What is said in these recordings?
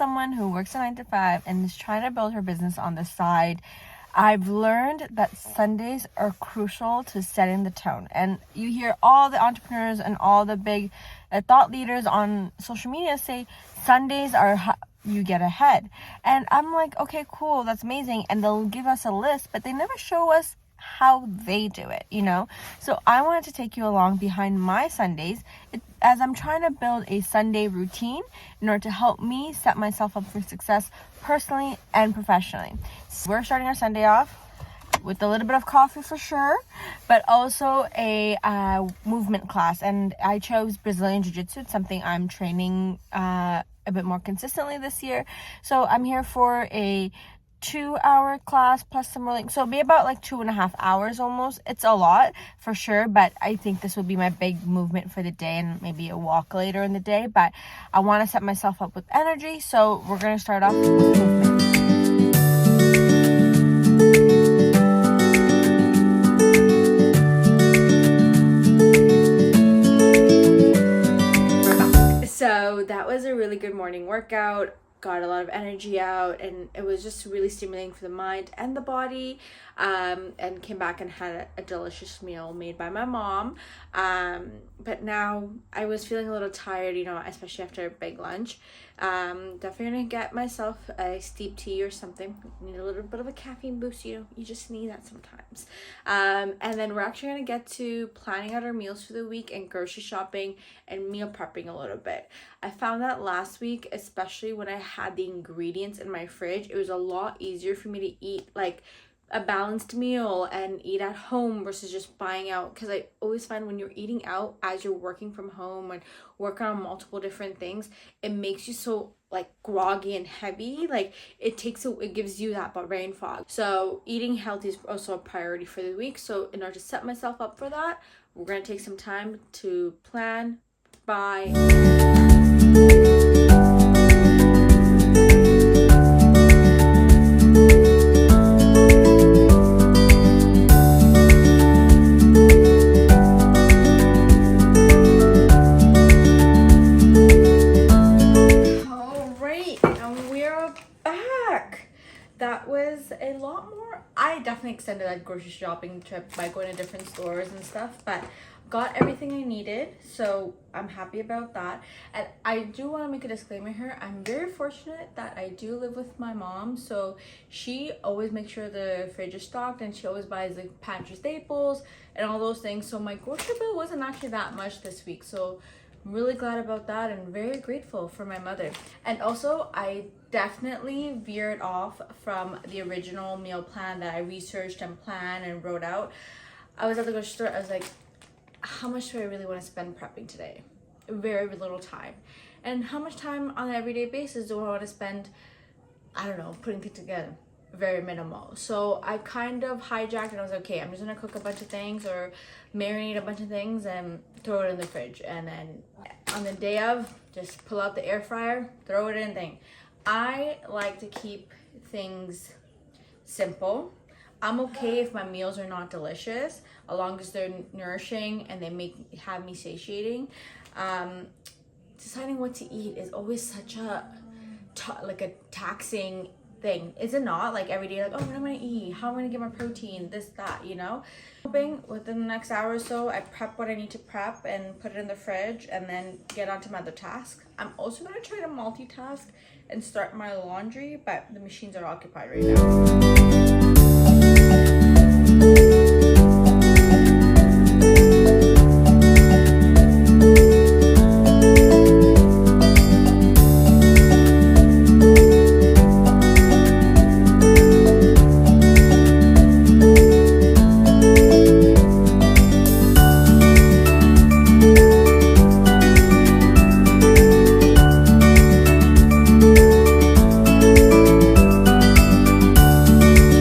someone who works a 9 to 5 and is trying to build her business on the side, I've learned that Sundays are crucial to setting the tone. And you hear all the entrepreneurs and all the big thought leaders on social media say Sundays are you get ahead. And I'm like, okay, cool, that's amazing. And they'll give us a list, but they never show us how they do it, you know? So I wanted to take you along behind my Sundays as I'm trying to build a Sunday routine in order to help me set myself up for success personally and professionally. So we're starting our Sunday off with a little bit of coffee for sure, but also a movement class. And I chose Brazilian Jiu-Jitsu. It's something I'm training a bit more consistently this year. So I'm here for a 2-hour class plus some rolling, so it'll be about like 2.5 hours almost. It's a lot for sure, but I think this will be my big movement for the day, and maybe a walk later in the day. But I want to set myself up with energy, so we're going to start off with movement. So that was a really good morning workout. Got a lot of energy out, and it was just really stimulating for the mind and the body, and came back and had a delicious meal made by my mom, but now I was feeling a little tired, you know, especially after a big lunch. Definitely gonna get myself a steep tea or something. Need a little bit of a caffeine boost, you know, you just need that sometimes. And then we're actually gonna get to planning out our meals for the week and grocery shopping and meal prepping a little bit. I found that last week, especially when I had the ingredients in my fridge, it was a lot easier for me to eat like a balanced meal and eat at home versus just buying out, because I always find when you're eating out as you're working from home and working on multiple different things, it makes you so like groggy and heavy. Like it gives you that brain fog. So eating healthy is also a priority for the week. So in order to set myself up for that, we're going to take some time to plan, buy. That was a lot more. I definitely extended that grocery shopping trip by going to different stores and stuff, but got everything I needed, so I'm happy about that. And I do want to make a disclaimer here. I'm very fortunate that I do live with my mom, so she always makes sure the fridge is stocked, and she always buys like pantry staples and all those things. So my grocery bill wasn't actually that much this week, so I'm really glad about that and very grateful for my mother. And also, I definitely veered off from the original meal plan that I researched and planned and wrote out. I was at the grocery store. I was like, how much do I really want to spend prepping today? Very little time. And how much time on an everyday basis do I want to spend, I don't know, putting things together? Very minimal. So I kind of hijacked and I was like, okay, I'm just gonna cook a bunch of things or marinate a bunch of things and throw it in the fridge. And then on the day of, just pull out the air fryer, throw it in thing. I like to keep things simple. I'm okay if my meals are not delicious, as long as they're nourishing and they have me satiating. Deciding what to eat is always such a taxing thing. Is it not? Like every day, like, oh, what am I gonna eat? How am I gonna get my protein? This, that, you know? Hoping within the next hour or so, I prep what I need to prep and put it in the fridge and then get onto my other task. I'm also gonna try to multitask and start my laundry, but the machines are occupied right now.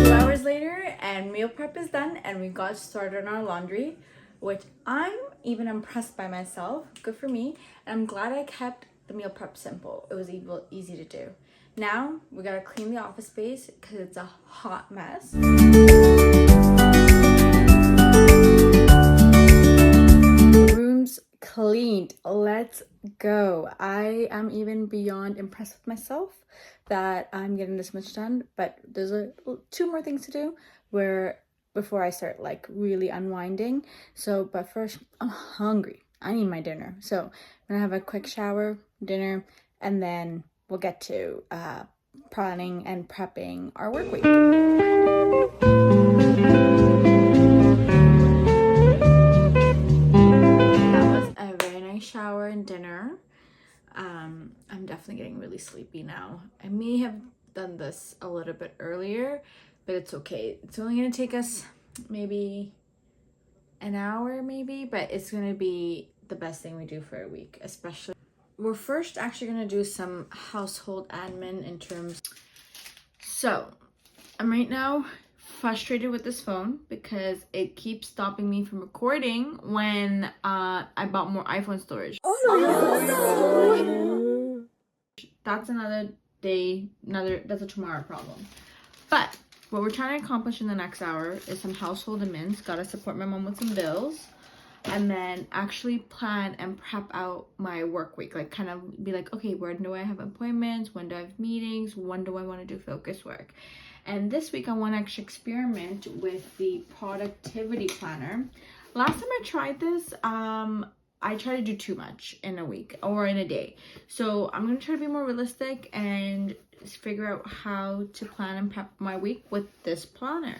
2 hours later, and meal prep is done, and we got started on our laundry, which I'm even impressed by myself. Good for me. And I'm glad I kept the meal prep simple. It was easy to do. Now we gotta clean the office space because it's a hot mess. Rooms cleaned. Let's go. I am even beyond impressed with myself that I'm getting this much done, but there's two more things to do before I start like really unwinding. So, but first, I'm hungry. I need my dinner. So I'm gonna have a quick shower, dinner, and then we'll get to planning and prepping our work week. Shower and dinner. I'm definitely getting really sleepy now. I may have done this a little bit earlier, but it's okay. It's only gonna take us maybe an hour maybe, but it's gonna be the best thing we do for a week. Especially we're first actually gonna do some household admin in terms. So I'm right now frustrated with this phone because it keeps stopping me from recording when I bought more iPhone storage. That's another day, that's a tomorrow problem. But what we're trying to accomplish in the next hour is some household admins. Gotta support my mom with some bills, and then actually plan and prep out my work week. Like kind of be like, okay, where do I have appointments? When do I have meetings? When do I want to do focus work? And this week I want to actually experiment with the productivity planner. Last time I tried this, I try to do too much in a week or in a day. So I'm going to try to be more realistic and figure out how to plan and prep my week with this planner.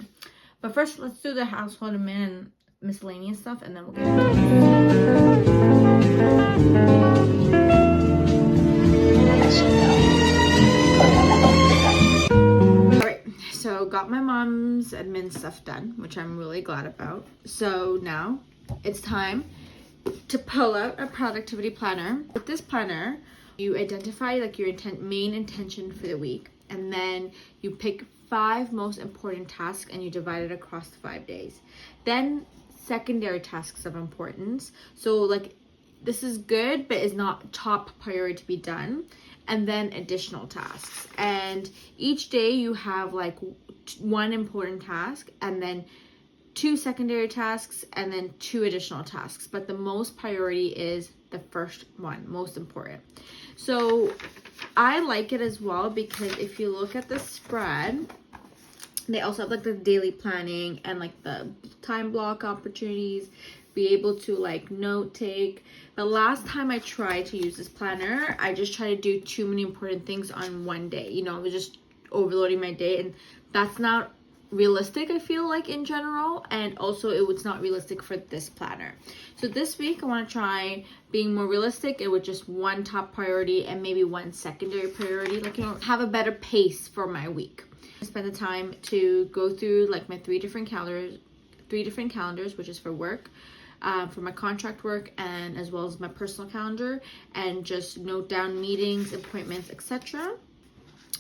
But first, let's do the household admin and miscellaneous stuff, and then we'll get into it. Alright, so got my mom's admin stuff done, which I'm really glad about. So now it's time to pull out a productivity planner. With this planner, you identify like your main intention for the week, and then you pick 5 most important tasks and you divide it across the 5 days. Then secondary tasks of importance. So like this is good, but is not top priority to be done. And then additional tasks. And each day you have like 1 important task, and then 2 secondary tasks, and then 2 additional tasks. But the most priority is the first one, most important. So I like it as well because if you look at the spread, they also have like the daily planning and like the time block opportunities, be able to like note take. The last time I tried to use this planner, I just tried to do too many important things on one day. You know, I was just overloading my day, and that's not realistic, I feel like, in general, and also it was not realistic for this planner. So this week I want to try being more realistic and with just 1 top priority and maybe 1 secondary priority, like, you know, have a better pace for my week. I spend the time to go through like my 3 different calendars, which is for work, for my contract work, and as well as my personal calendar, and just note down meetings, appointments, etc.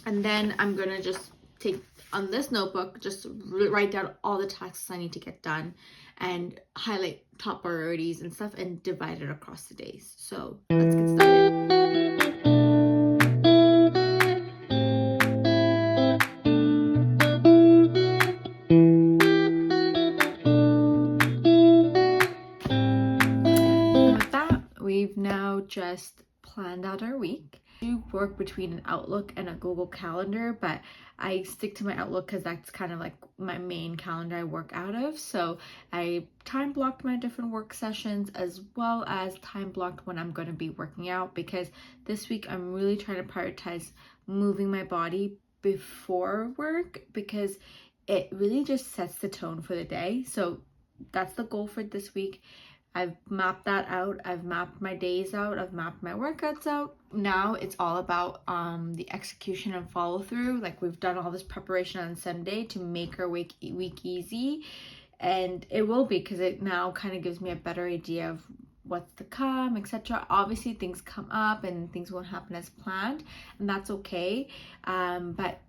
And then I'm gonna just take on this notebook, just write down all the tasks I need to get done and highlight top priorities and stuff and divide it across the days. So let's get started. With that, we've now just planned out our week. I do work between an Outlook and a Google Calendar, but I stick to my Outlook because that's kind of like my main calendar I work out of. So I time blocked my different work sessions as well as time blocked when I'm going to be working out, because this week I'm really trying to prioritize moving my body before work because it really just sets the tone for the day. So that's the goal for this week. I've mapped that out. I've mapped my days out. I've mapped my workouts out. Now it's all about the execution and follow through. Like, we've done all this preparation on Sunday to make our week easy, and it will be, because it now kind of gives me a better idea of what's to come, etc. Obviously things come up and things won't happen as planned, and that's okay. But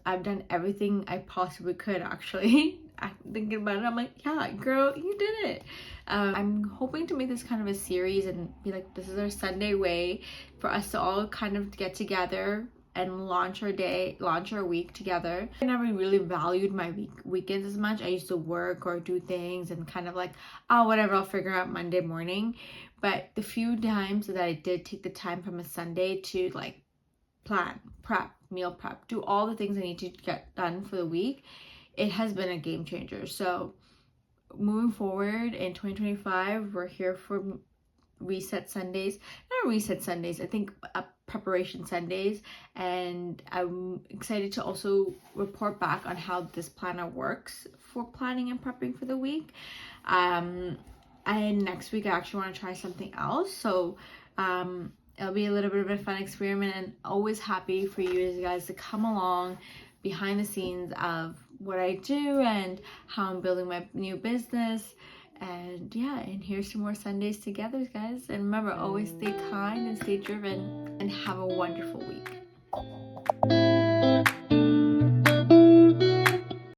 I've done everything I possibly could, actually. I'm thinking about it, I'm like, yeah, girl, you did it. I'm hoping to make this kind of a series and be like, this is our Sunday way for us to all kind of get together and launch our week together. I never really valued my weekends as much. I used to work or do things and kind of like, oh, whatever, I'll figure out Monday morning. But the few times that I did take the time from a Sunday to like plan, prep, meal prep, do all the things I need to get done for the week, it has been a game changer. So moving forward in 2025, we're here for reset Sundays, not reset Sundays, I think preparation Sundays, and I'm excited to also report back on how this planner works for planning and prepping for the week. And next week I actually want to try something else, so it'll be a little bit of a fun experiment, and always happy for you guys to come along behind the scenes of what I do and how I'm building my new business. And yeah, and here's some more Sundays together, guys. And remember, always stay kind and stay driven, and have a wonderful week.